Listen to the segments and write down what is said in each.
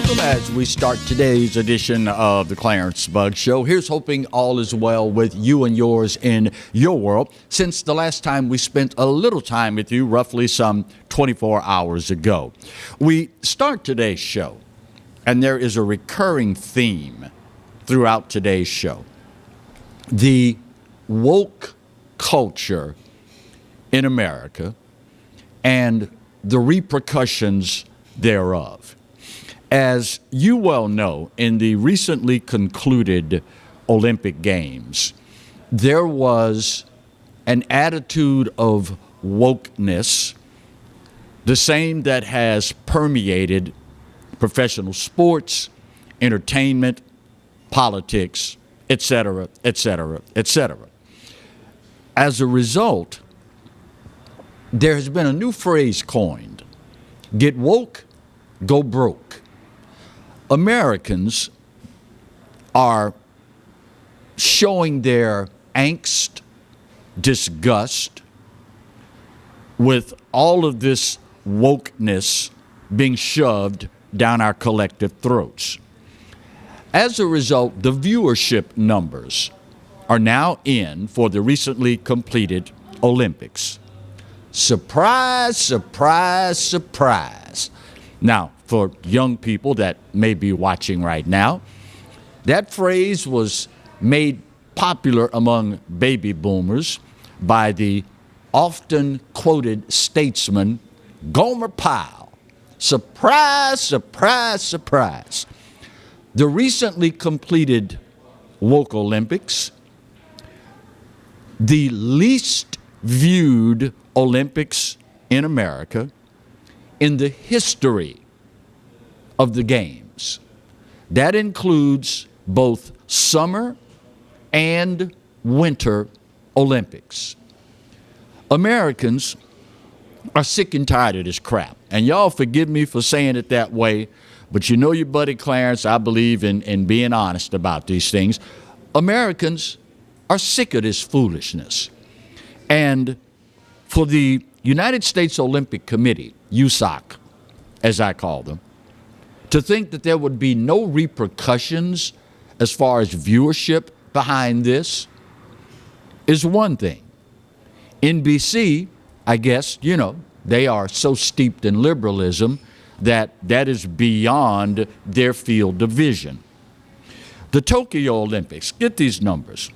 Welcome as we start today's edition of the Clarence Bug Show. Here's hoping all is well with you and yours in your world. Since the last time we spent a little time with you, roughly some 24 hours ago. We start today's show, and there is a recurring theme throughout today's show. The woke culture in America and the repercussions thereof. As you well know, in the recently concluded Olympic Games, there was an attitude of wokeness, the same that has permeated professional sports, entertainment, politics, etc., etc., etc. As a result, there has been a new phrase coined: get woke, go broke. Americans are showing their angst, disgust with all of this wokeness being shoved down our collective throats. As a result, the viewership numbers are now in for the recently completed Olympics. Surprise, surprise, surprise. Now, for young people that may be watching right now, that phrase was made popular among baby boomers by the often quoted statesman Gomer Pyle. Surprise, surprise, surprise. The recently completed woke Olympics, the least viewed Olympics in America in the history of the games. That includes both summer and winter Olympics. Americans are sick and tired of this crap. And y'all forgive me for saying it that way, but you know your buddy Clarence, I believe in being honest about these things. Americans are sick of this foolishness. And for the United States Olympic Committee, USOC, as I call them, to think that there would be no repercussions as far as viewership behind this is one thing. NBC, I guess, they are so steeped in liberalism that is beyond their field of vision. The Tokyo Olympics, get these numbers.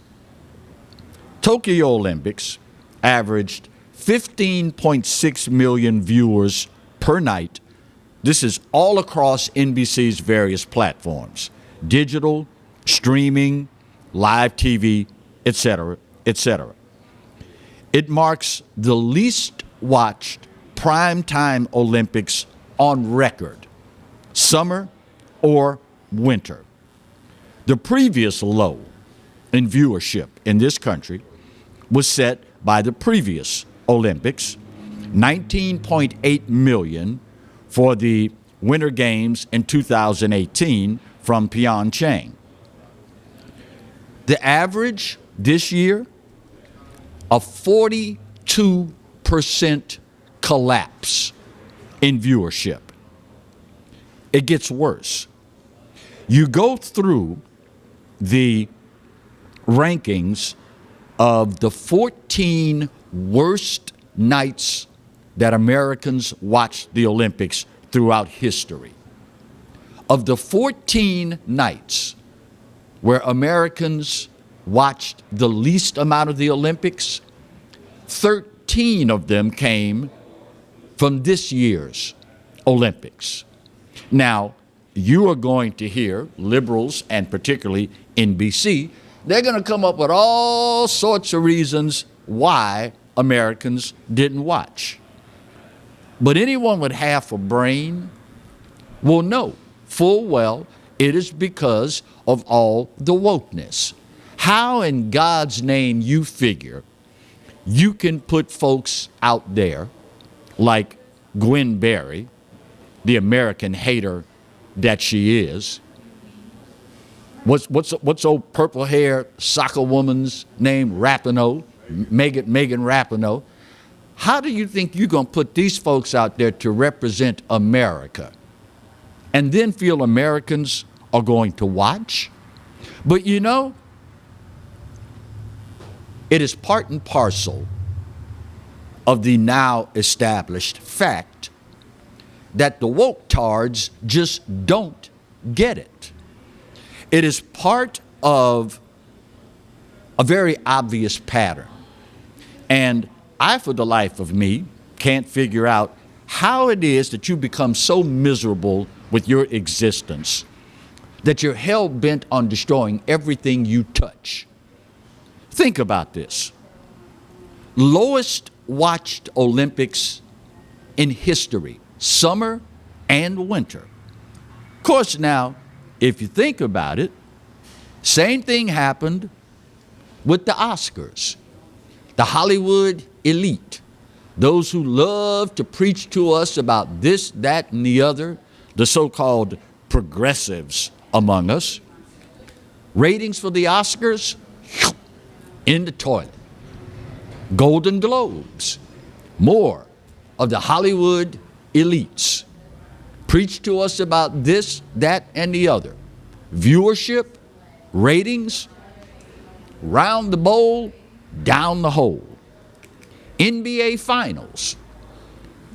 Tokyo Olympics averaged 15.6 million viewers per night. This is all across NBC's various platforms: digital, streaming, live TV, etc., etc. It marks the least watched primetime Olympics on record, summer or winter. The previous low in viewership in this country was set by the previous Olympics, 19.8 million for the Winter Games in 2018 from Pyeongchang. The average this year, a 42% collapse in viewership. It gets worse. You go through the rankings of the 14 worst nights that Americans watched the Olympics throughout history. Of the 14 nights where Americans watched the least amount of the Olympics, 13 of them came from this year's Olympics. Now, you are going to hear liberals, and particularly NBC, they're going to come up with all sorts of reasons why Americans didn't watch. But anyone with half a brain will know full well it is because of all the wokeness. How in God's name you figure you can put folks out there like Gwen Berry, the American hater that she is? What's old purple hair soccer woman's name? Rapinoe, Megan Rapinoe. How do you think you're going to put these folks out there to represent America? and then feel Americans are going to watch. But you know, it is part and parcel of the now established fact that the woke-tards just don't get it. It is part of a very obvious pattern. And I, for the life of me, can't figure out how it is that you become so miserable with your existence that you're hell-bent on destroying everything you touch. Think about this. Lowest watched Olympics in history, summer and winter. Of course, now, if you think about it, same thing happened with the Oscars. The Hollywood elite, those who love to preach to us about this, that, and the other, the so-called progressives among us. Ratings for the Oscars, in the toilet. Golden Globes, more of the Hollywood elites preach to us about this, that, and the other. Viewership, ratings, round the bowl, down the hole. NBA Finals,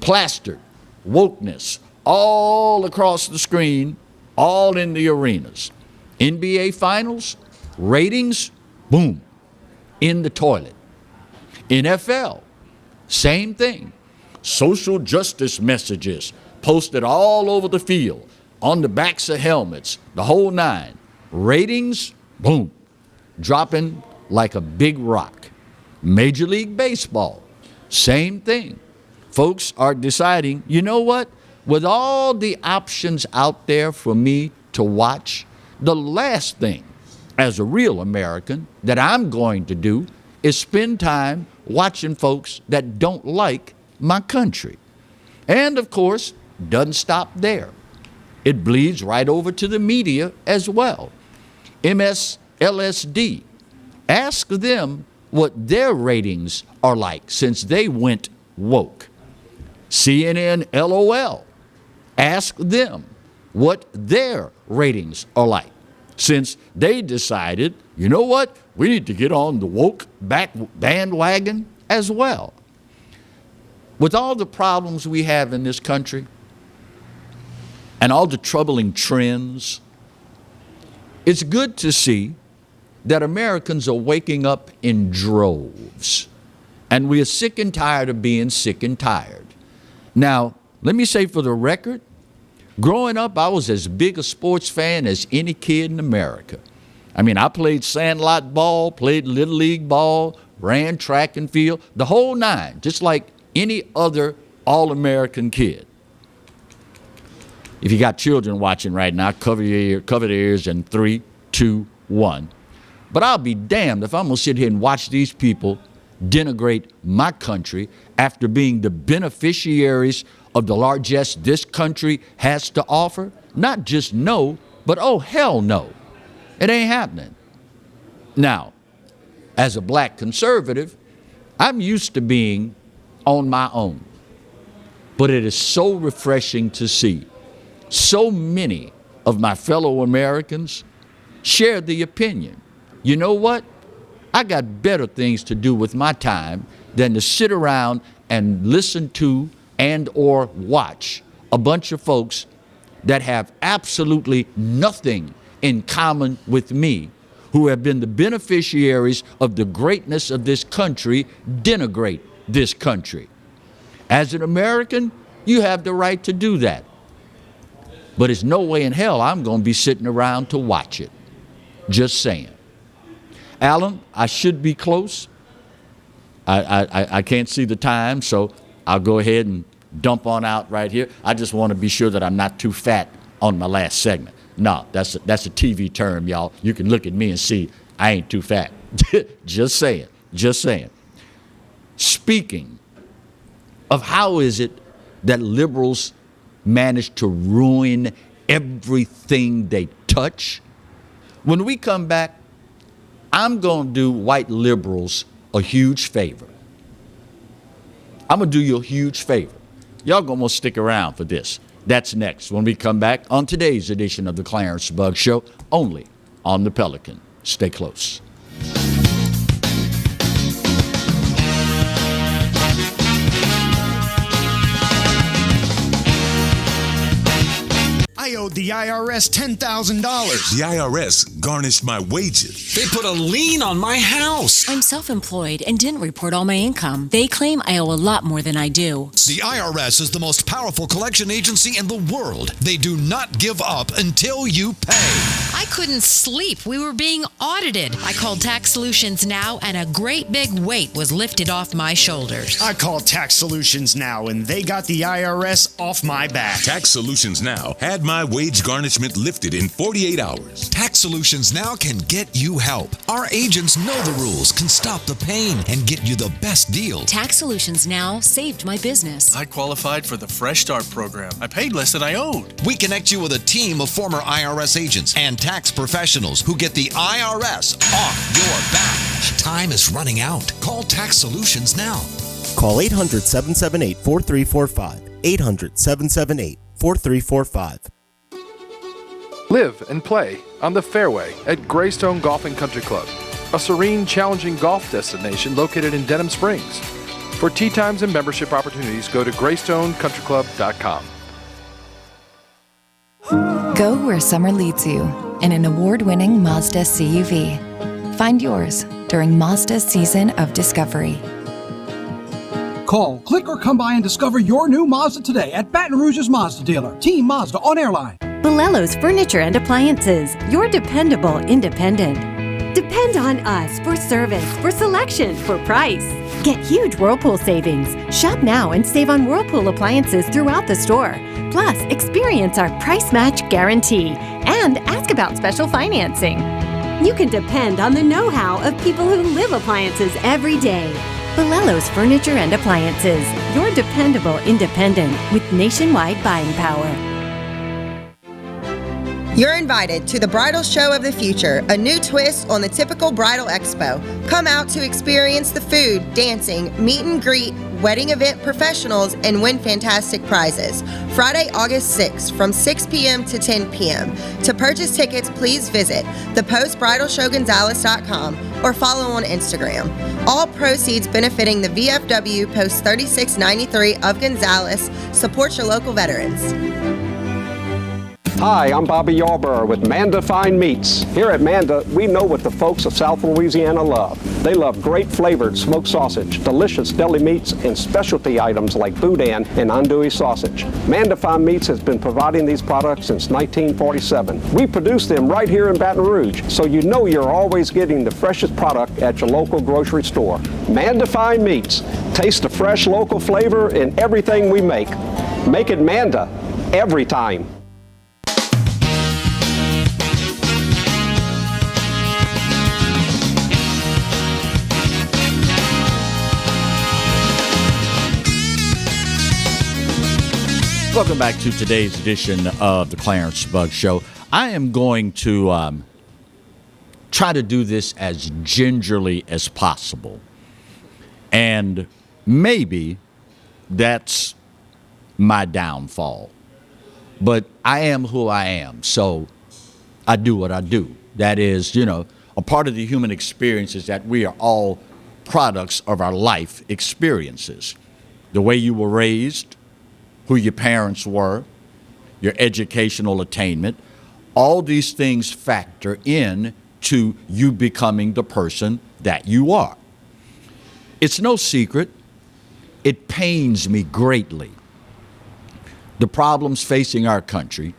plastered wokeness all across the screen, all in the arenas. NBA Finals, ratings, boom, in the toilet. NFL, same thing. Social justice messages posted all over the field, on the backs of helmets, the whole nine. Ratings, boom, dropping like a big rock. Major League Baseball, same thing. Folks are deciding, you know what? With all the options out there for me to watch, the last thing as a real American that I'm going to do is spend time watching folks that don't like my country. And of course, doesn't stop there. It bleeds right over to the media as well. MSLSD, ask them what their ratings are like since they went woke. CNN LOL, ask them what their ratings are like since they decided, you know what, we need to get on the woke bandwagon as well. With all the problems we have in this country and all the troubling trends, it's good to see that Americans are waking up in droves, and we are sick and tired of being sick and tired. Now, let me say for the record, growing up, I was as big a sports fan as any kid in America. I mean, I played sandlot ball, played little league ball, ran track and field, the whole nine, just like any other all-American kid. If you got children watching right now, cover their ears in 3, 2, 1. But I'll be damned if I'm going to sit here and watch these people denigrate my country after being the beneficiaries of the largesse this country has to offer. Not just no, but oh hell no. It ain't happening. Now, as a black conservative, I'm used to being on my own. But it is so refreshing to see so many of my fellow Americans share the opinion. You know what? I got better things to do with my time than to sit around and listen to and or watch a bunch of folks that have absolutely nothing in common with me, who have been the beneficiaries of the greatness of this country, denigrate this country. As an American, you have the right to do that. But there's no way in hell I'm going to be sitting around to watch it. Just saying. Alan, I should be close. I can't see the time, so I'll go ahead and dump on out right here. I just want to be sure that I'm not too fat on my last segment. No, that's a TV term, y'all. You can look at me and see I ain't too fat. Just saying, just saying. Speaking of how is it that liberals manage to ruin everything they touch, when we come back, I'm going to do white liberals a huge favor. I'm going to do you a huge favor. Y'all going to stick around for this. That's next when we come back on today's edition of the Clarence Bug Show, only on the Pelican. Stay close. I owed the IRS $10,000. The IRS garnished my wages. They put a lien on my house. I'm self-employed and didn't report all my income. They claim I owe a lot more than I do. The IRS is the most powerful collection agency in the world. They do not give up until you pay. I couldn't sleep. We were being audited. I called Tax Solutions Now, and a great big weight was lifted off my shoulders. I called Tax Solutions Now, and they got the IRS off my back. Tax Solutions Now had my wage garnishment lifted in 48 hours. Tax Solutions Now can get you help. Our agents know the rules, can stop the pain, and get you the best deal. Tax Solutions Now saved my business. I qualified for the Fresh Start program. I paid less than I owed. We connect you with a team of former IRS agents and tax professionals who get the IRS off your back. Time is running out. Call Tax Solutions now. Call 800-778-4345. 800-778-4345. Live and play on the fairway at Greystone Golf and Country Club, a serene, challenging golf destination located in Denham Springs. For tee times and membership opportunities, go to GreystoneCountryClub.com. Go where summer leads you in an award-winning Mazda CUV. Find yours during Mazda's season of discovery. Call, click, or come by and discover your new Mazda today at Baton Rouge's Mazda dealer, Team Mazda on Airline. Bolello's Furniture and Appliances, your dependable independent. Depend on us for service, for selection, for price. Get huge Whirlpool savings. Shop now and save on Whirlpool appliances throughout the store. Plus, experience our price match guarantee and ask about special financing. You can depend on the know-how of people who live appliances every day. Bolello's Furniture and Appliances, your dependable independent with nationwide buying power. You're invited to the Bridal Show of the Future, a new twist on the typical bridal expo. Come out to experience the food, dancing, meet and greet, wedding event professionals, and win fantastic prizes. Friday, August 6th from 6 p.m. to 10 p.m. To purchase tickets, please visit thepostbridalshowgonzales.com or follow on Instagram. All proceeds benefiting the VFW Post 3693 of Gonzales. Support your local veterans. Hi, I'm Bobby Yarborough with Mandafine Meats. Here at Manda, we know what the folks of South Louisiana love. They love great flavored smoked sausage, delicious deli meats, and specialty items like boudin and andouille sausage. Mandafine Meats has been providing these products since 1947. We produce them right here in Baton Rouge, so you know you're always getting the freshest product at your local grocery store. Mandafine Meats. Taste the fresh local flavor in everything we make. Make it Manda every time. Welcome back to today's edition of the Clarence Bug Show. I am going to try to do this as gingerly as possible. And maybe that's my downfall. But I am who I am, so I do what I do. That is, a part of the human experience is that we are all products of our life experiences. The way you were raised, who your parents were, your educational attainment, all these things factor in to you becoming the person that you are. It's no secret, it pains me greatly, the problems facing our country,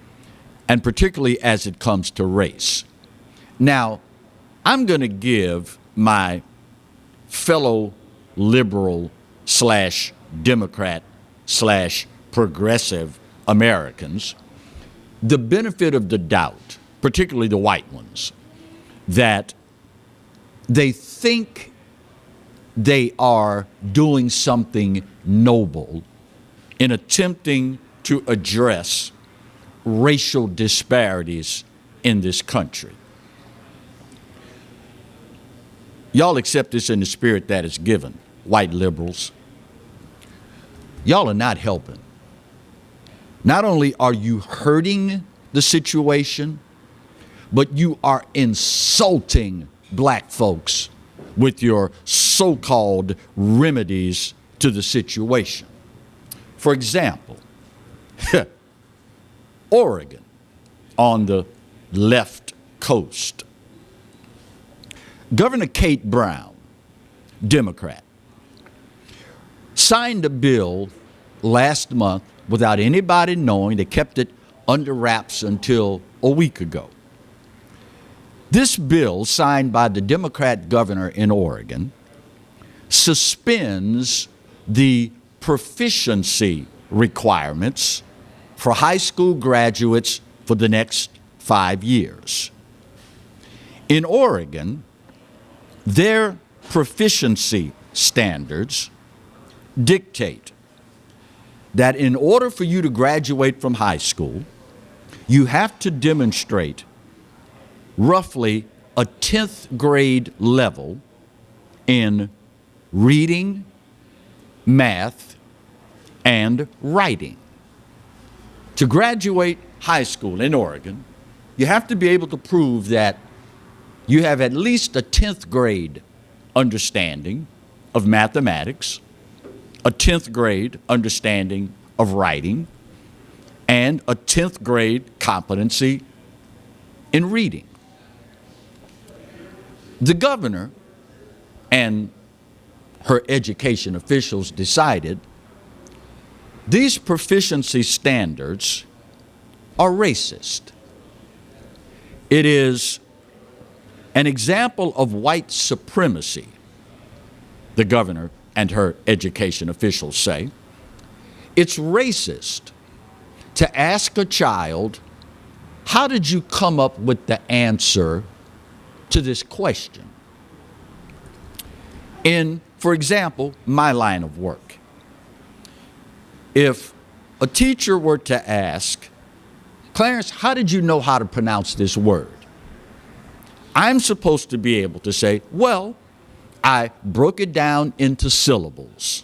and particularly as it comes to race. Now, I'm going to give my fellow liberal / Democrat / progressive Americans the benefit of the doubt, particularly the white ones, that they think they are doing something noble in attempting to address racial disparities in this country. Y'all accept this in the spirit that is given, white liberals. Y'all are not helping. not only are you hurting the situation, but you are insulting black folks with your so-called remedies to the situation. For example, Oregon on the left coast. Governor Kate Brown, Democrat, signed a bill last month without anybody knowing. They kept it under wraps until a week ago. This bill, signed by the Democrat governor in Oregon, suspends the proficiency requirements for high school graduates for the next 5 years. In Oregon, their proficiency standards dictate that in order for you to graduate from high school, you have to demonstrate roughly a 10th grade level in reading, math, and writing. To graduate high school in Oregon, you have to be able to prove that you have at least a 10th grade understanding of mathematics, a 10th grade understanding of writing, and a 10th grade competency in reading. The governor and her education officials decided these proficiency standards are racist. It is an example of white supremacy, the governor and her education officials say. It's racist to ask a child, how did you come up with the answer to this question? In, for example, my line of work, if a teacher were to ask, Clarence, how did you know how to pronounce this word? I'm supposed to be able to say, well, I broke it down into syllables,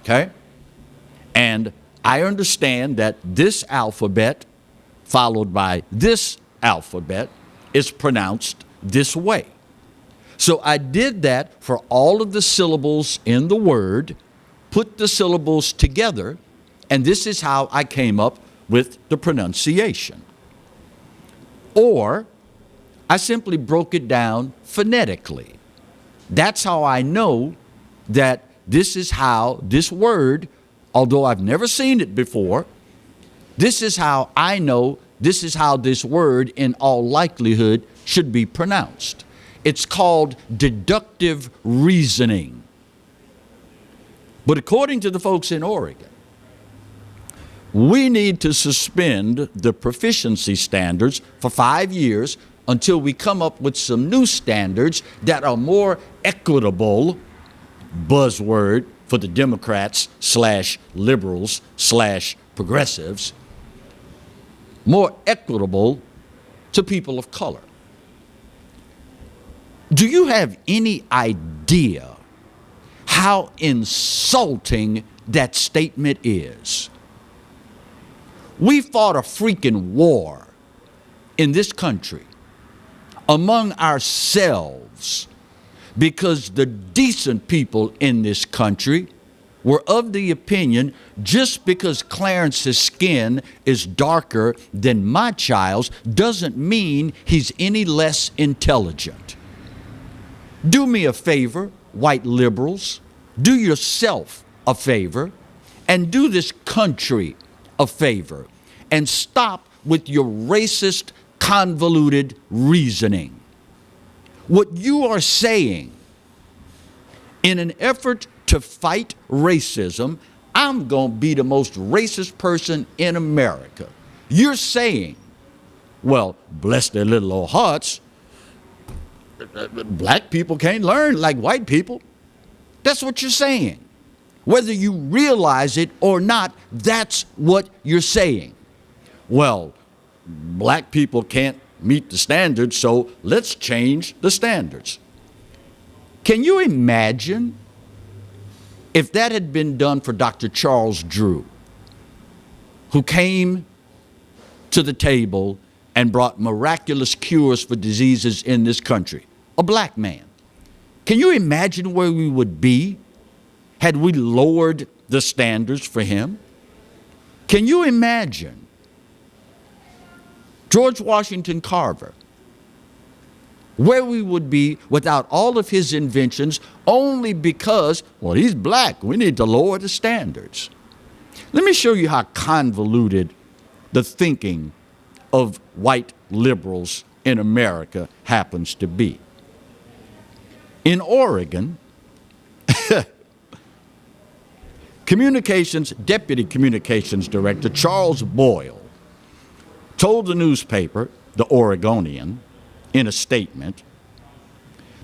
okay? And I understand that this alphabet followed by this alphabet is pronounced this way. So I did that for all of the syllables in the word, put the syllables together, and this is how I came up with the pronunciation. Or I simply broke it down phonetically. That's how I know that this is how this word, although I've never seen it before, this is how I know this is how this word in all likelihood should be pronounced. It's called deductive reasoning. But according to the folks in Oregon, we need to suspend the proficiency standards for 5 years until we come up with some new standards that are more equitable, buzzword for the Democrats / liberals / progressives, more equitable to people of color. Do you have any idea how insulting that statement is? We fought a freaking war in this country among ourselves because the decent people in this country were of the opinion just because Clarence's skin is darker than my child's doesn't mean he's any less intelligent. Do me a favor, white liberals, do yourself a favor, and do this country a favor, and stop with your racist, convoluted reasoning. What you are saying, in an effort to fight racism, I'm going to be the most racist person in America. You're saying, well, bless their little old hearts, black people can't learn like white people. That's what you're saying. Whether you realize it or not, that's what you're saying. Well, black people can't meet the standards, so let's change the standards. Can you imagine if that had been done for Dr. Charles Drew, who came to the table and brought miraculous cures for diseases in this country. A black man. Can you imagine where we would be had we lowered the standards for him? Can you imagine George Washington Carver, where we would be without all of his inventions only because, well, he's black. We need to lower the standards. Let me show you how convoluted the thinking of white liberals in America happens to be. In Oregon, Deputy Communications Director Charles Boyle told the newspaper, The Oregonian, in a statement,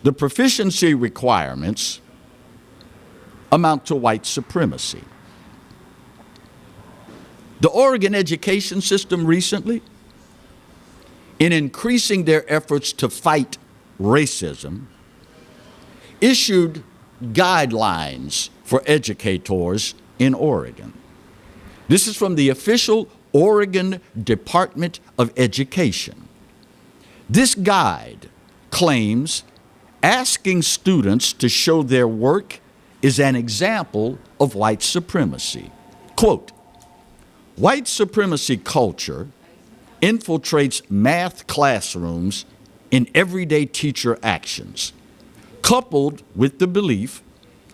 the proficiency requirements amount to white supremacy. The Oregon education system recently, in increasing their efforts to fight racism, issued guidelines for educators in Oregon. This is from the official Oregon Department of Education. This guide claims asking students to show their work is an example of white supremacy. Quote, white supremacy culture infiltrates math classrooms in everyday teacher actions, coupled with the belief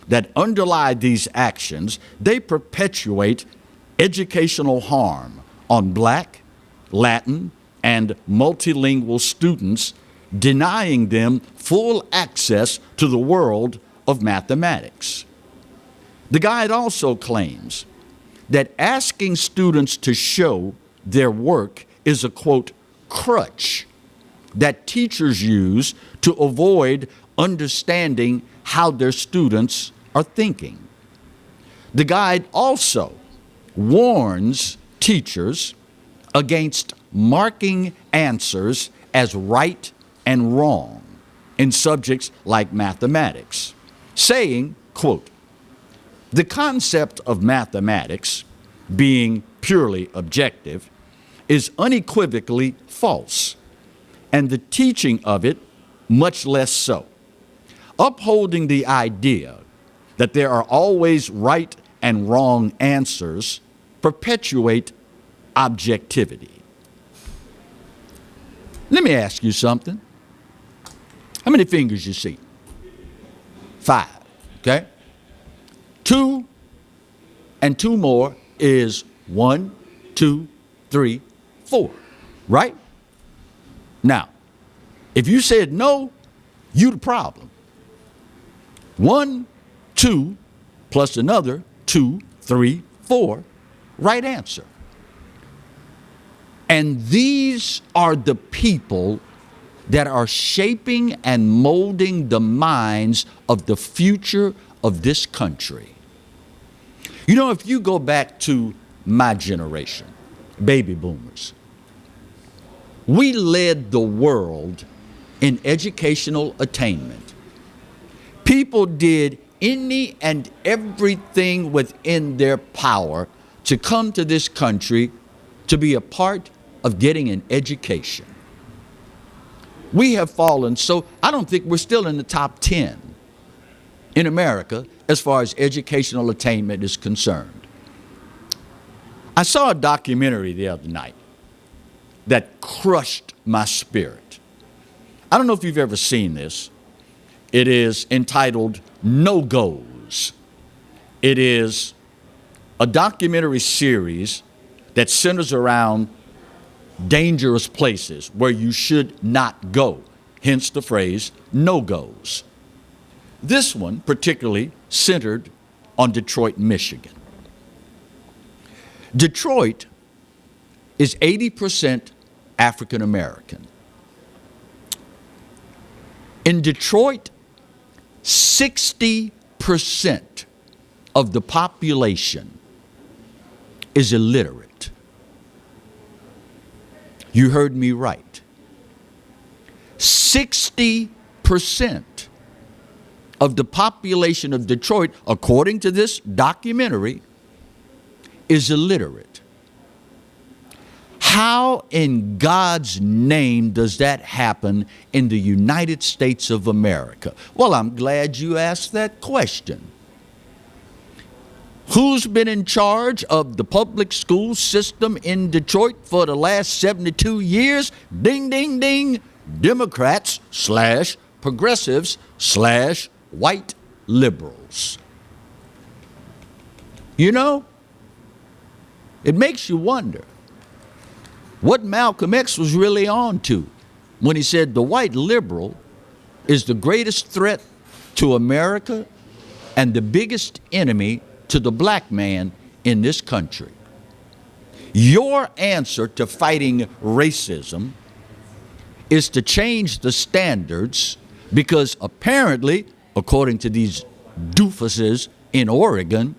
that underlie these actions, they perpetuate educational harm on black, Latin, and multilingual students, denying them full access to the world of mathematics. The guide also claims that asking students to show their work is a, quote, crutch that teachers use to avoid understanding how their students are thinking. The guide also warns teachers against marking answers as right and wrong in subjects like mathematics, saying, quote, the concept of mathematics being purely objective is unequivocally false, and the teaching of it much less so. Upholding the idea that there are always right and wrong answers perpetuate objectivity. Let me ask you something. How many fingers you see? 5, okay? 2 and 2 more is 1, 2, 3, 4, right? Now, if you said no, you the problem. 1, 2, plus another 2, 3, 4, right answer. And these are the people that are shaping and molding the minds of the future of this country. You know, if you go back to my generation, baby boomers, we led the world in educational attainment. People did any and everything within their power to come to this country to be a part of getting an education. We have fallen, so I don't think we're still in the top 10 in America as far as educational attainment is concerned. I saw a documentary the other night that crushed my spirit. I don't know if you've ever seen this. It is entitled No-Goes. It is a documentary series that centers around dangerous places where you should not go, hence the phrase no-goes. This one particularly centered on Detroit, Michigan. Detroit is 80% African American. In Detroit, 60% of the population is illiterate. You heard me right. 60% of the population of Detroit, according to this documentary, is illiterate. How in God's name does that happen in the United States of America? Well, I'm glad you asked that question. Who's been in charge of the public school system in Detroit for the last 72 years? Ding, ding, ding. Democrats / progressives / white liberals. You know, it makes you wonder what Malcolm X was really on to when he said the white liberal is the greatest threat to America and the biggest enemy to the black man in this country. Your answer to fighting racism is to change the standards because apparently, according to these doofuses in Oregon,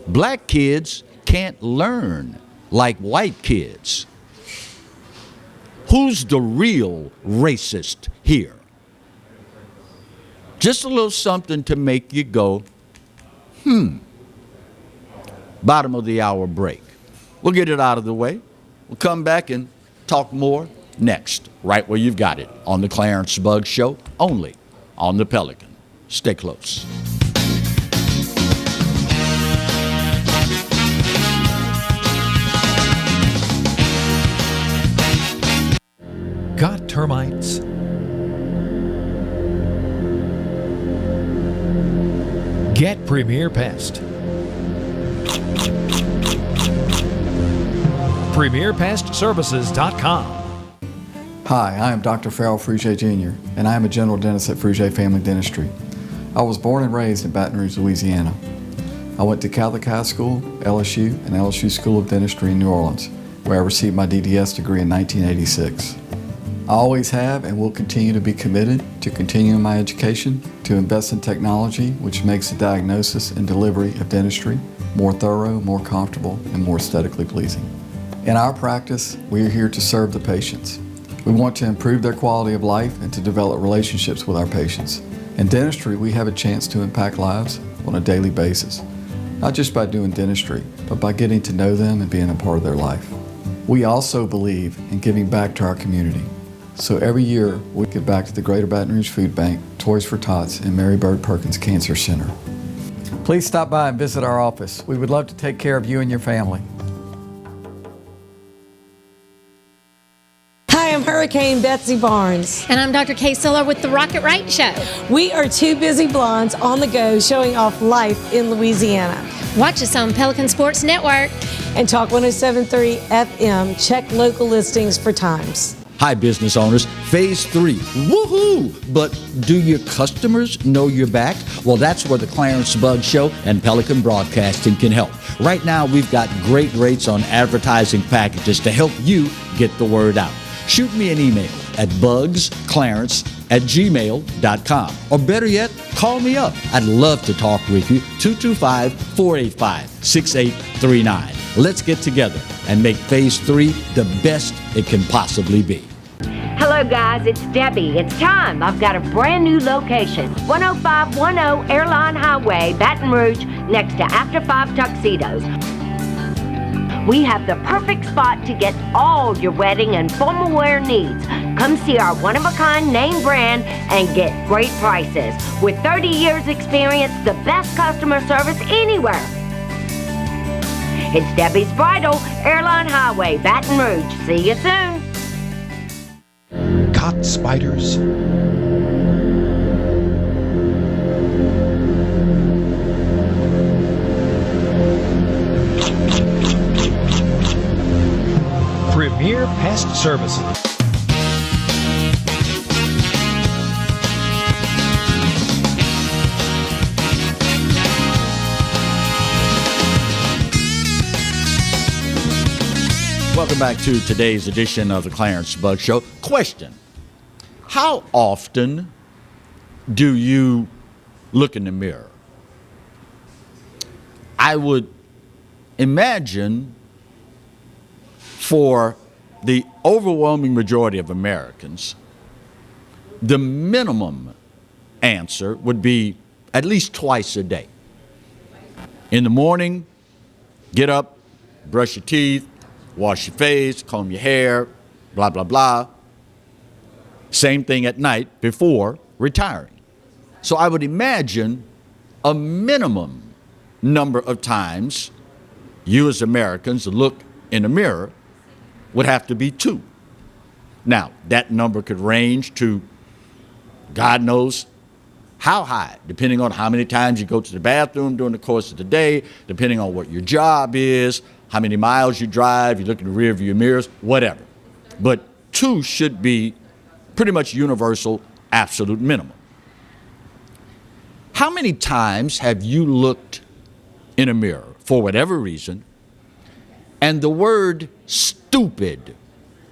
black kids can't learn like white kids. Who's the real racist here? Just a little something to make you go, Bottom of the hour break. We'll get it out of the way. We'll come back and talk more next, right where you've got it, on the Clarence Bugg Show, only on the Pelican. Stay close. Got termites? Get Premier Pest. PremierPestServices.com. Hi, I am Dr. Farrell Frugier Jr., and I am a general dentist at Frugier Family Dentistry. I was born and raised in Baton Rouge, Louisiana. I went to Catholic High School, LSU, and LSU School of Dentistry in New Orleans, where I received my DDS degree in 1986. I always have and will continue to be committed to continuing my education, to invest in technology which makes the diagnosis and delivery of dentistry more thorough, more comfortable, and more aesthetically pleasing. In our practice, we are here to serve the patients. We want to improve their quality of life and to develop relationships with our patients. In dentistry, we have a chance to impact lives on a daily basis, not just by doing dentistry, but by getting to know them and being a part of their life. We also believe in giving back to our community. So every year, we give back to the Greater Baton Rouge Food Bank, Toys for Tots, and Mary Bird Perkins Cancer Center. Please stop by and visit our office. We would love to take care of you and your family. Hi, I'm Hurricane Betsy Barnes. And I'm Dr. Kay Siller with The Rocket Right Show. We are two busy blondes on the go showing off life in Louisiana. Watch us on Pelican Sports Network. And Talk 107.3 FM. Check local listings for times. Hi, business owners. Phase 3. Woohoo! But do your customers know you're back? Well, that's where the Clarence Bugg Show and Pelican Broadcasting can help. Right now, we've got great rates on advertising packages to help you get the word out. Shoot me an email at bugsclarence@gmail.com. Or better yet, call me up. I'd love to talk with you. 225-485-6839. Let's get together and make Phase 3 the best it can possibly be. Hello guys, it's Debbie. It's time. I've got a brand new location. 10510 Airline Highway, Baton Rouge, next to After 5 Tuxedos. We have the perfect spot to get all your wedding and formal wear needs. Come see our one-of-a-kind name brand and get great prices. With 30 years experience, the best customer service anywhere. It's Debbie's Bridal, Airline Highway, Baton Rouge. See you soon. Caught spiders? Premier Pest Services. Welcome back to today's edition of the Clarence Bugg Show. Question: how often do you look in the mirror? I would imagine for the overwhelming majority of Americans, the minimum answer would be at least twice a day. In the morning, get up, brush your teeth, wash your face, comb your hair, blah, blah, blah. Same thing at night before retiring. So I would imagine a minimum number of times you as Americans look in the mirror would have to be 2. Now, that number could range to God knows how high, depending on how many times you go to the bathroom during the course of the day, depending on what your job is, how many miles you drive, you look in the rear view mirrors, whatever. But 2 should be pretty much universal, absolute minimum. How many times have you looked in a mirror, for whatever reason, and the word stupid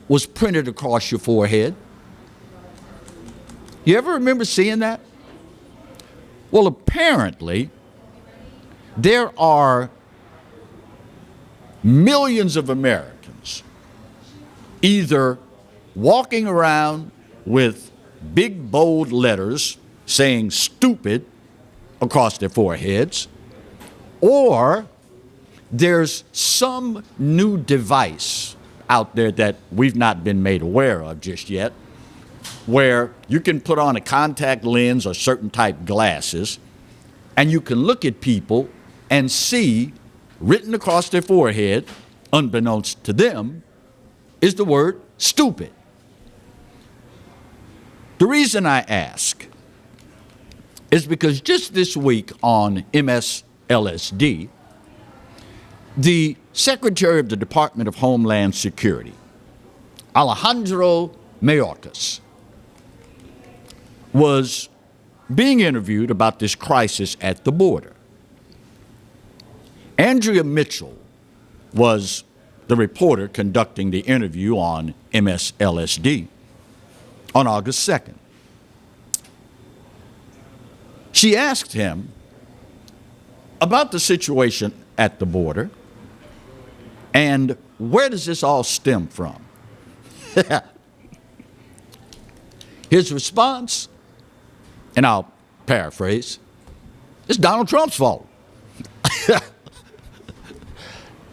was printed across your forehead? You ever remember seeing that? Well, apparently, there are millions of Americans either walking around with big, bold letters saying stupid across their foreheads, or there's some new device out there that we've not been made aware of just yet, where you can put on a contact lens or certain type glasses, and you can look at people and see written across their forehead, unbeknownst to them, is the word stupid. The reason I ask is because just this week on MSLSD, the Secretary of the Department of Homeland Security, Alejandro Mayorkas, was being interviewed about this crisis at the border. Andrea Mitchell was the reporter conducting the interview on MSLSD on August 2nd. She asked him about the situation at the border and where does this all stem from? His response, and I'll paraphrase, it's Donald Trump's fault.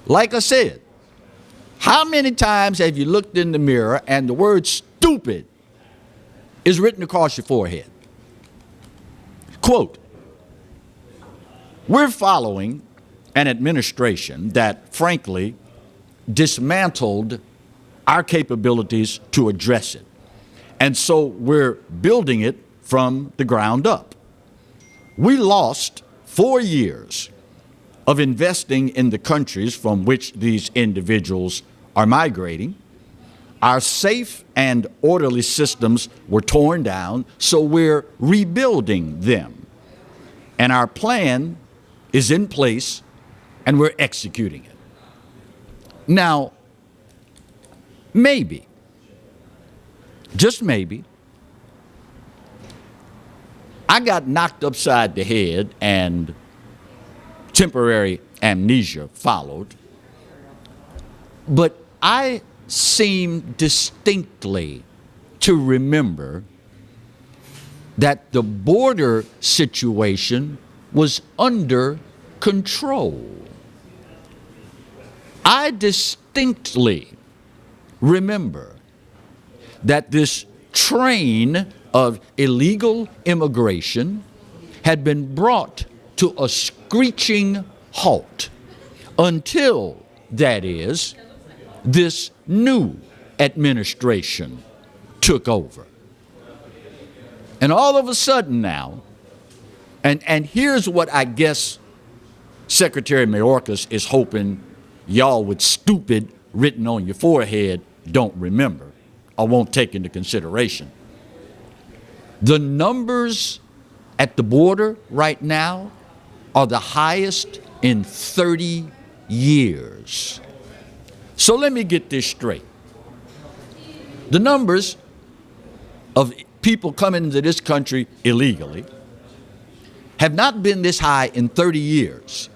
Like I said, how many times have you looked in the mirror and the word stupid is written across your forehead? Quote, we're following an administration that, frankly, dismantled our capabilities to address it. And so we're building it from the ground up. We lost 4 years of investing in the countries from which these individuals are migrating. Our safe and orderly systems were torn down, so we're rebuilding them. And our plan is in place, and we're executing it. Now, maybe, just maybe, I got knocked upside the head and temporary amnesia followed, but I seem distinctly to remember that the border situation was under control. I distinctly remember that this train of illegal immigration had been brought to a screeching halt until, that is, this new administration took over. And all of a sudden now, and here's what I guess Secretary Mayorkas is hoping y'all with stupid written on your forehead don't remember or won't take into consideration. The numbers at the border right now are the highest in 30 years. So let me get this straight. The numbers of people coming into this country illegally have not been this high in 30 years.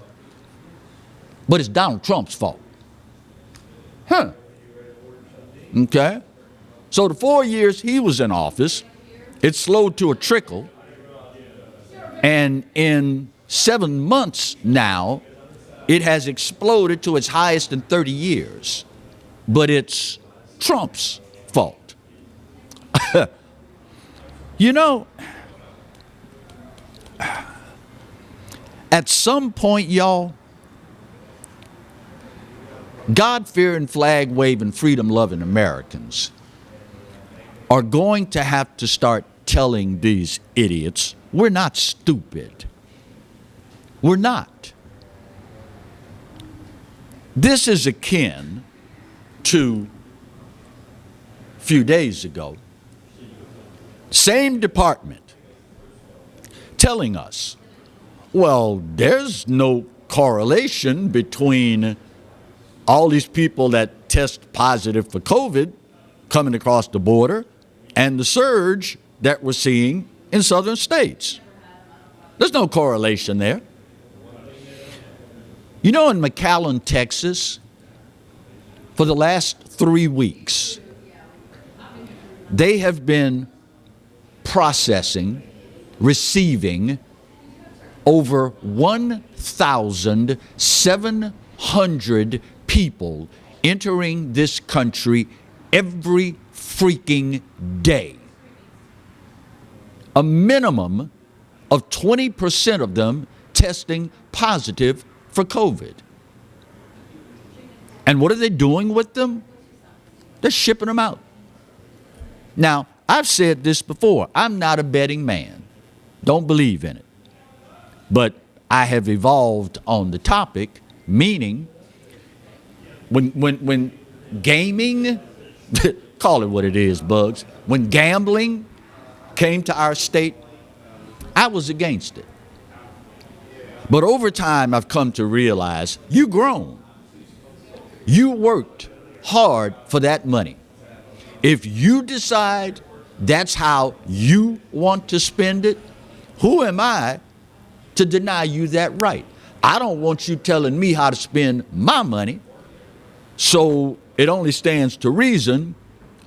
But it's Donald Trump's fault. Okay? So the 4 years he was in office, it slowed to a trickle. And in 7 months now, it has exploded to its highest in 30 years. but it's Trump's fault. You know, at some point, y'all, God-fearing, flag-waving, freedom-loving Americans are going to have to start telling these idiots, we're not stupid. We're not. This is akin to a few days ago, same department telling us, well, there's no correlation between all these people that test positive for COVID coming across the border and the surge that we're seeing in southern states. There's no correlation there. You know, in McAllen, Texas, for the last 3 weeks, they have been receiving over 1,700 people entering this country every freaking day. A minimum of 20% of them testing positive for COVID. And what are they doing with them? They're shipping them out. Now, I've said this before. I'm not a betting man. Don't believe in it. But I have evolved on the topic, meaning when gaming, call it what it is, Bugs, when gambling came to our state, I was against it. But over time, I've come to realize you grown. You worked hard for that money. If you decide that's how you want to spend it, who am I to deny you that right? I don't want you telling me how to spend my money. So it only stands to reason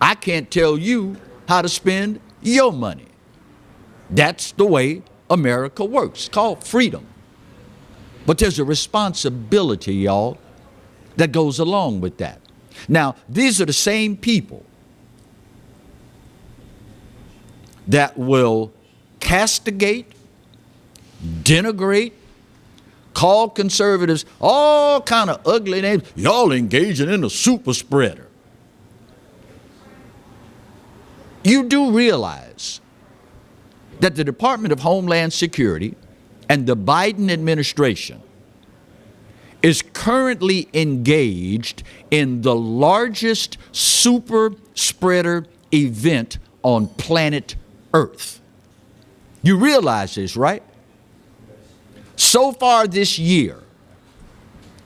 I can't tell you how to spend your money. That's the way America works. It's called freedom. But there's a responsibility, y'all, that goes along with that. Now, these are the same people that will castigate, denigrate, call conservatives all kind of ugly names. Y'all engaging in a super spreader. You do realize that the Department of Homeland Security and the Biden administration is currently engaged in the largest super spreader event on planet Earth. You realize this, right? So far this year,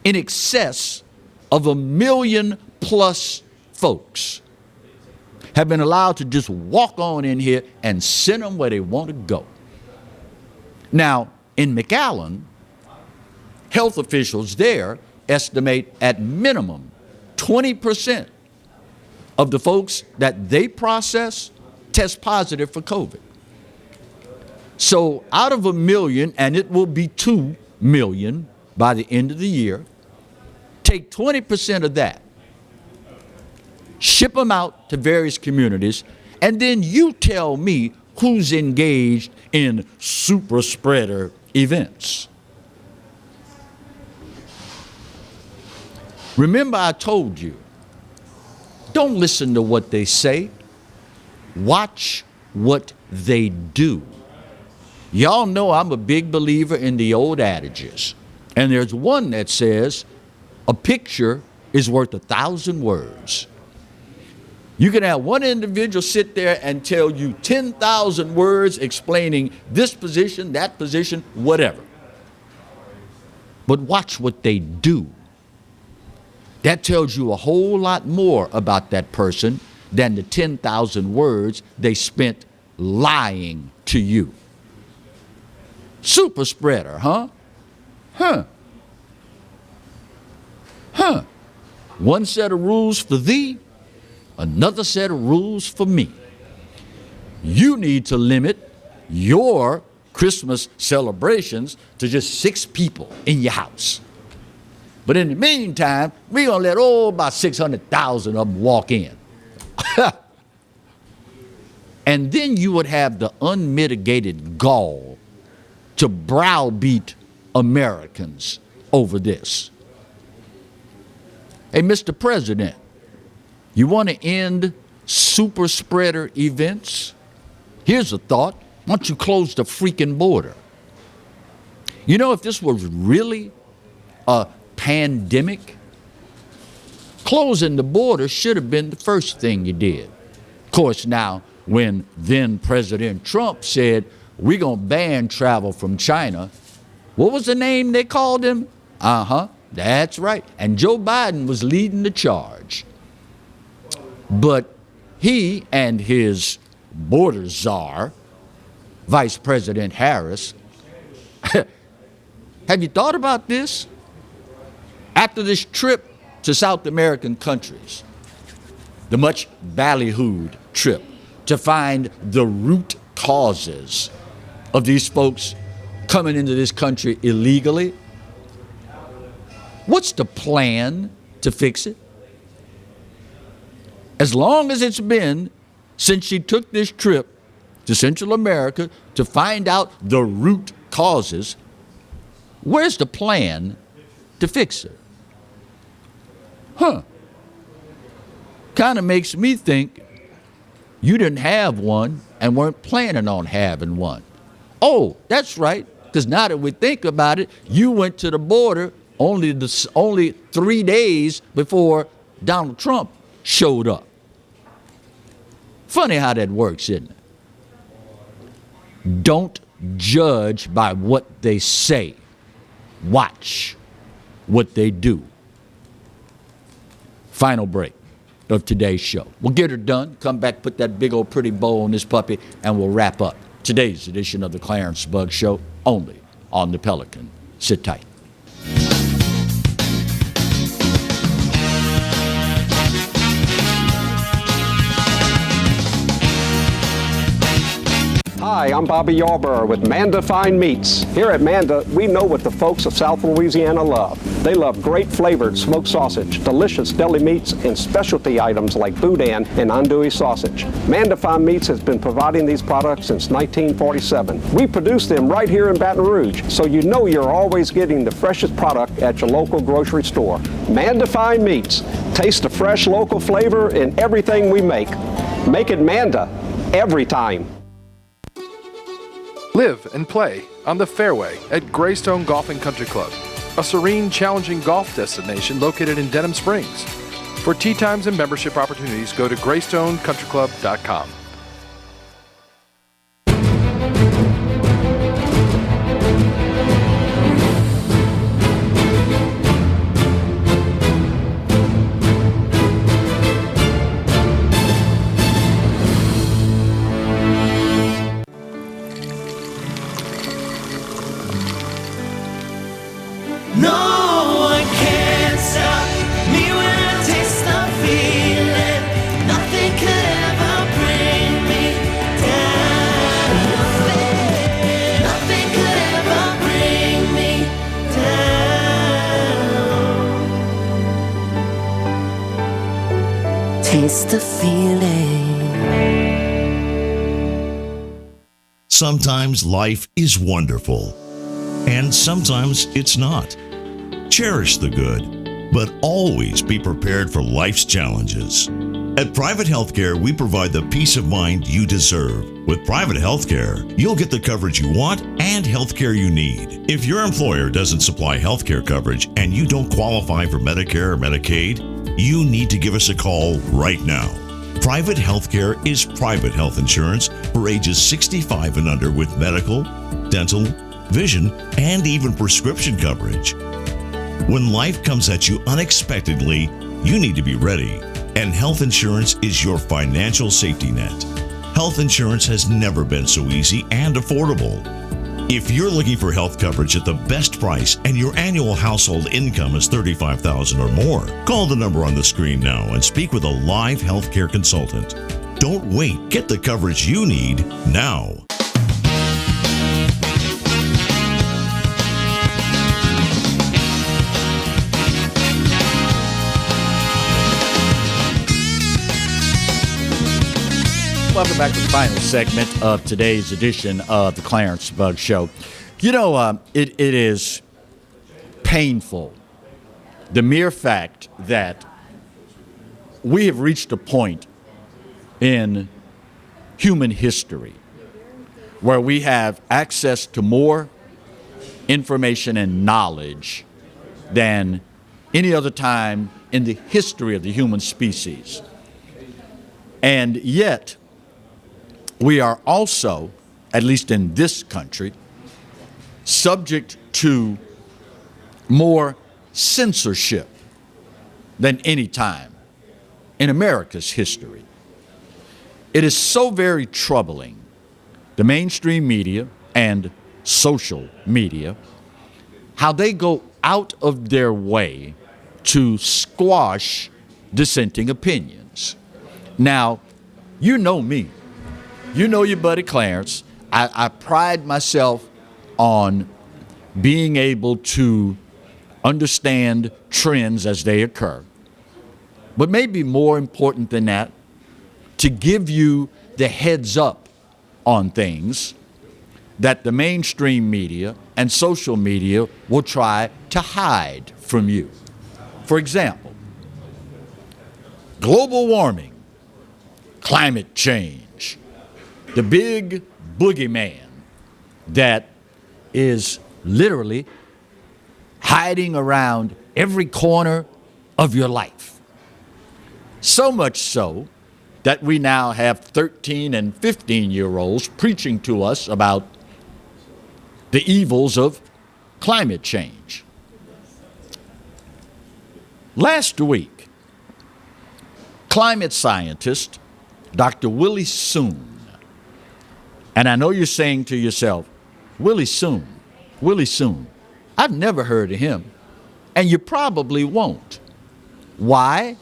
in excess of 1 million plus folks have been allowed to just walk on in here and send them where they want to go. Now, in McAllen, health officials there estimate at minimum 20% of the folks that they process test positive for COVID. So out of 1 million, and it will be 2 million by the end of the year, take 20% of that, ship them out to various communities, and then you tell me who's engaged in super spreader events. Remember, I told you, don't listen to what they say. Watch what they do. Y'all know I'm a big believer in the old adages. And there's one that says, a picture is worth 1,000 words. You can have one individual sit there and tell you 10,000 words explaining this position, that position, whatever. But watch what they do. That tells you a whole lot more about that person than the 10,000 words they spent lying to you. Super spreader, huh? One set of rules for thee, another set of rules for me. You need to limit your Christmas celebrations to just 6 people in your house. But in the meantime, we're going to let, about 600,000 of them walk in. And then you would have the unmitigated gall to browbeat Americans over this. Hey, Mr. President, you want to end super spreader events? Here's a thought. Why don't you close the freaking border? You know, if this was really a pandemic, closing the border should have been the first thing you did. Of course, now, when then President Trump said, we're going to ban travel from China, what was the name they called him? That's right. And Joe Biden was leading the charge. But he and his border czar, Vice President Harris, have you thought about this? After this trip to South American countries, the much ballyhooed trip to find the root causes of these folks coming into this country illegally, what's the plan to fix it? As long as it's been since she took this trip to Central America to find out the root causes, where's the plan to fix it? Kind of makes me think you didn't have one and weren't planning on having one. Oh, that's right, because now that we think about it, you went to the border only 3 days before Donald Trump showed up. Funny how that works, isn't it? Don't judge by what they say. Watch what they do. Final break of today's show. We'll get her done, come back, put that big old pretty bow on this puppy, and we'll wrap up today's edition of the Clarence Bug Show, only on the Pelican. Sit tight. Hi, I'm Bobby Yarborough with Mandafine Meats. Here at Manda, we know what the folks of South Louisiana love. They love great flavored smoked sausage, delicious deli meats, and specialty items like boudin and andouille sausage. Mandafine Meats has been providing these products since 1947. We produce them right here in Baton Rouge, so you know you're always getting the freshest product at your local grocery store. Mandafine Meats. Taste the fresh local flavor in everything we make. Make it Manda every time. Live and play on the fairway at Greystone Golf and Country Club, a serene, challenging golf destination located in Denham Springs. For tee times and membership opportunities, go to GreystonecountryClub.com. Taste the feeling. Sometimes life is wonderful, and sometimes it's not. Cherish the good, but always be prepared for life's challenges. At Private Healthcare, we provide the peace of mind you deserve. With Private Healthcare, you'll get the coverage you want and healthcare you need. If your employer doesn't supply healthcare coverage and you don't qualify for Medicare or Medicaid, you need to give us a call right now. Private Healthcare is private health insurance for ages 65 and under with medical, dental, vision, and even prescription coverage. When life comes at you unexpectedly, you need to be ready, and health insurance is your financial safety net. Health insurance has never been so easy and affordable. If you're looking for health coverage at the best price and your annual household income is $35,000 or more, call the number on the screen now and speak with a live healthcare consultant. Don't wait. Get the coverage you need now. welcome back to the final segment of today's edition of the Clarence Bug Show. You know, it is painful, the mere fact that we have reached a point in human history where we have access to more information and knowledge than any other time in the history of the human species. And yet, we are also, at least in this country, subject to more censorship than any time in America's history. It is so very troubling, the mainstream media and social media, how they go out of their way to squash dissenting opinions. Now, you know me. You know your buddy Clarence. I pride myself on being able to understand trends as they occur. But maybe more important than that, to give you the heads up on things that the mainstream media and social media will try to hide from you. For example, global warming, climate change, the big boogeyman that is literally hiding around every corner of your life. So much so that we now have 13 and 15-year-olds preaching to us about the evils of climate change. Last week, climate scientist Dr. Willie Soon, and I know you're saying to yourself, Willie Soon, I've never heard of him, and you probably won't. Why?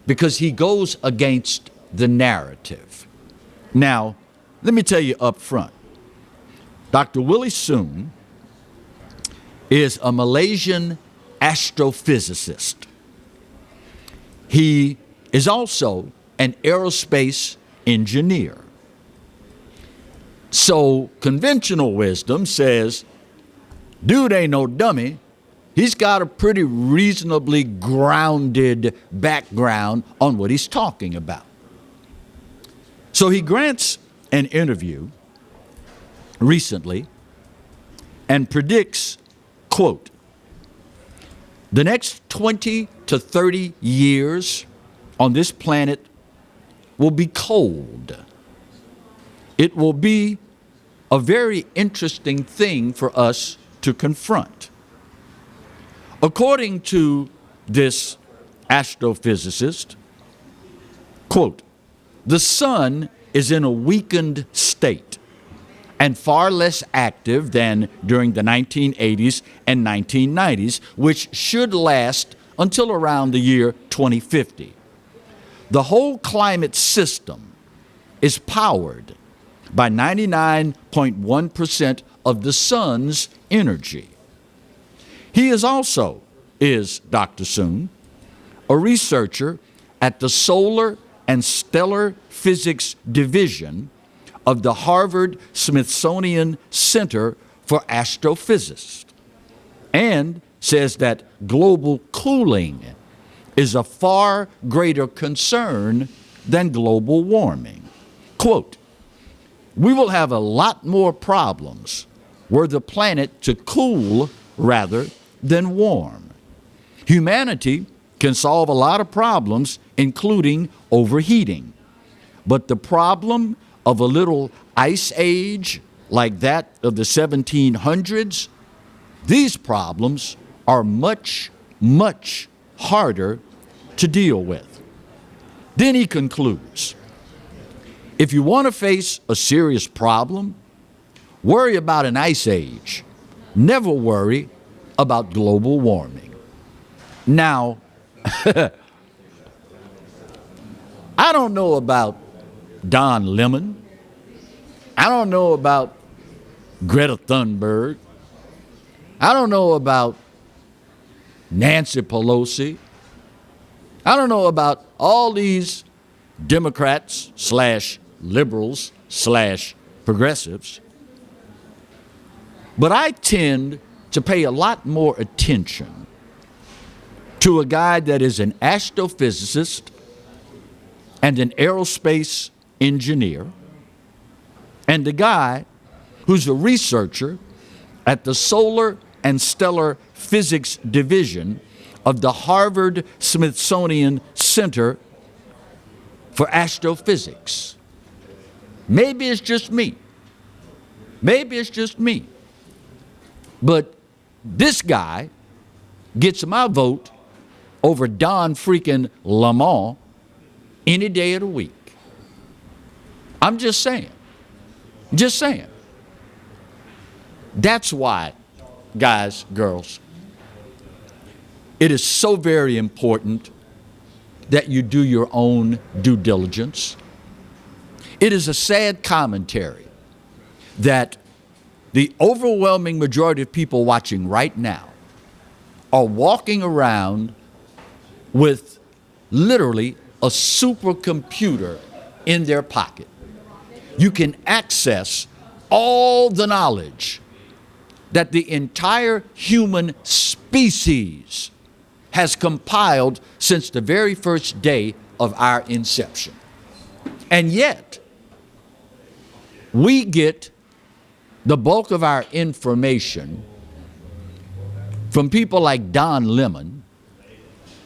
Because he goes against the narrative. Now, let me tell you up front, Dr. Willie Soon is a Malaysian astrophysicist. He is also an aerospace engineer. So conventional wisdom says, dude ain't no dummy. He's got a pretty reasonably grounded background on what he's talking about. So he grants an interview recently and predicts, quote, the next 20 to 30 years on this planet will be cold. It will be a very interesting thing for us to confront. According to this astrophysicist, quote, the sun is in a weakened state and far less active than during the 1980s and 1990s, which should last until around the year 2050. The whole climate system is powered by 99.1% of the sun's energy. He is Dr. Soon, a researcher at the Solar and Stellar Physics Division of the Harvard-Smithsonian Center for Astrophysics, and says that global cooling is a far greater concern than global warming. Quote, we will have a lot more problems were the planet to cool rather than warm. Humanity can solve a lot of problems, including overheating. But the problem of a little ice age like that of the 1700s, these problems are much, much harder to deal with. Then he concludes, if you want to face a serious problem, worry about an ice age. Never worry about global warming. Now, I don't know about Don Lemon. I don't know about Greta Thunberg. I don't know about Nancy Pelosi. I don't know about all these Democrats / liberals / progressives. But I tend to pay a lot more attention to a guy that is an astrophysicist and an aerospace engineer, and a guy who's a researcher at the Solar and Stellar Physics Division of the Harvard-Smithsonian Center for Astrophysics. Maybe it's just me. Maybe it's just me. But this guy gets my vote over Don freaking Lemon any day of the week. I'm just saying. Just saying. That's why, guys, girls, it is so very important that you do your own due diligence. It is a sad commentary that the overwhelming majority of people watching right now are walking around with literally a supercomputer in their pocket. You can access all the knowledge that the entire human species has compiled since the very first day of our inception. And yet, we get the bulk of our information from people like Don Lemon,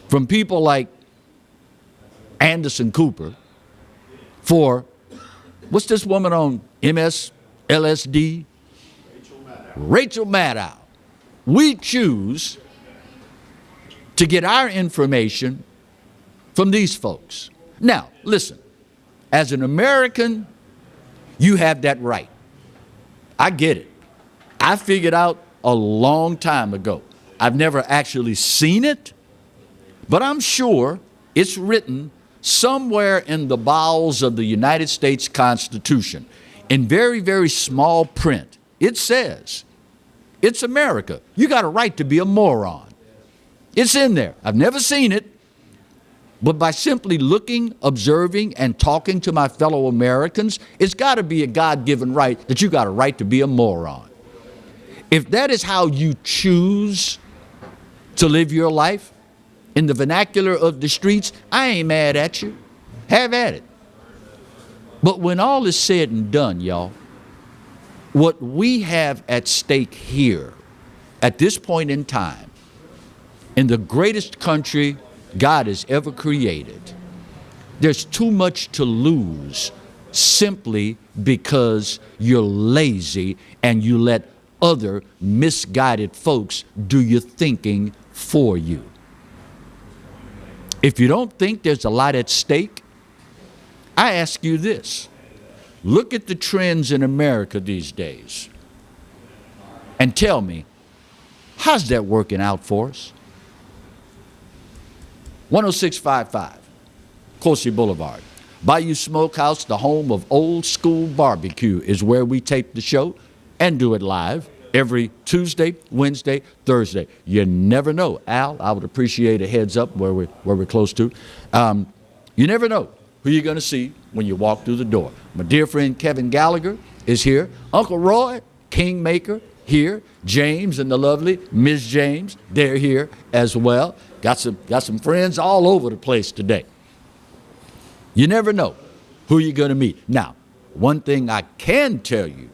from people like Anderson Cooper, for, what's this woman on LSD? Rachel Maddow. We choose to get our information from these folks. Now, listen, as an American, you have that right. I get it. I figured out a long time ago. I've never actually seen it, but I'm sure it's written somewhere in the bowels of the United States Constitution in very, very small print. It says, it's America. You got a right to be a moron. It's in there. I've never seen it, but by simply looking, observing, and talking to my fellow Americans, it's got to be a God-given right that you got a right to be a moron. If that is how you choose to live your life, in the vernacular of the streets, I ain't mad at you. Have at it. But when all is said and done, y'all, what we have at stake here, at this point in time, in the greatest country God has ever created, there's too much to lose simply because you're lazy and you let other misguided folks do your thinking for you. If you don't think there's a lot at stake, I ask you this. Look at the trends in America these days and tell me, how's that working out for us? 10655 Coursey Boulevard. Bayou Smokehouse, the home of old school barbecue, is where we tape the show and do it live every Tuesday, Wednesday, Thursday. You never know. Al, I would appreciate a heads up where we're close to. You never know who you're going to see when you walk through the door. My dear friend Kevin Gallagher is here. Uncle Roy, Kingmaker, here. James and the lovely Miss James, they're here as well. Got some friends all over the place today. You never know who you're going to meet. Now, one thing I can tell you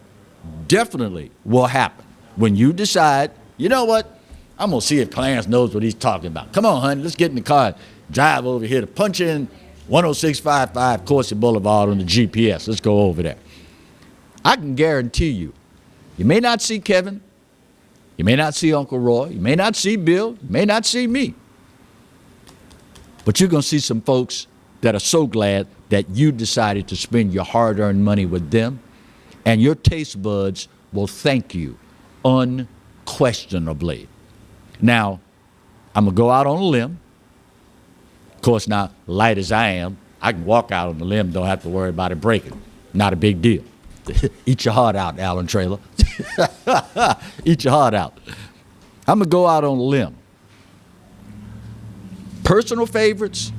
definitely will happen when you decide, you know what, I'm going to see if Clarence knows what he's talking about. Come on, honey, let's get in the car and drive over here to punch in 10655 Coursey Boulevard on the GPS. Let's go over there. I can guarantee you, you may not see Kevin, you may not see Uncle Roy, you may not see Bill, you may not see me, but you're going to see some folks that are so glad that you decided to spend your hard-earned money with them, and your taste buds will thank you unquestionably. Now, I'm going to go out on a limb. Of course, now, light as I am, I can walk out on the limb, don't have to worry about it breaking. Not a big deal. Eat your heart out, Alan Traylor. Eat your heart out. I'm going to go out on a limb. Personal favorites,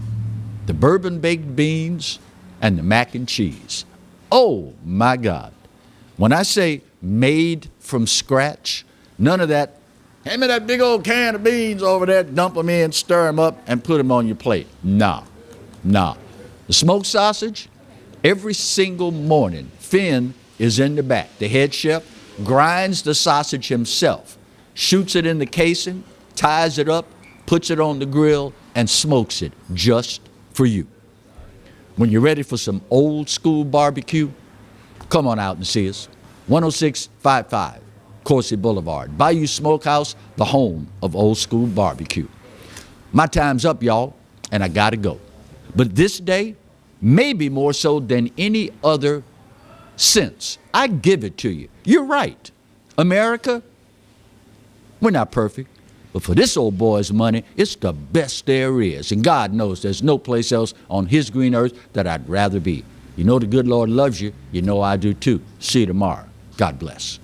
the bourbon baked beans and the mac and cheese. Oh my God. When I say made from scratch, none of that, hand me that big old can of beans over there, dump them in, stir them up, and put them on your plate. Nah. The smoked sausage, every single morning, Finn is in the back. The head chef grinds the sausage himself, shoots it in the casing, ties it up, puts it on the grill, and smokes it just for you. When you're ready for some old school barbecue, come on out and see us. 10655 Coursey Boulevard, Bayou Smokehouse, the home of old school barbecue. My time's up, y'all, and I gotta go. But this day, maybe more so than any other since, I give it to you. You're right. America, we're not perfect, but for this old boy's money, it's the best there is. And God knows there's no place else on his green earth that I'd rather be. You know the good Lord loves you. You know I do too. See you tomorrow. God bless.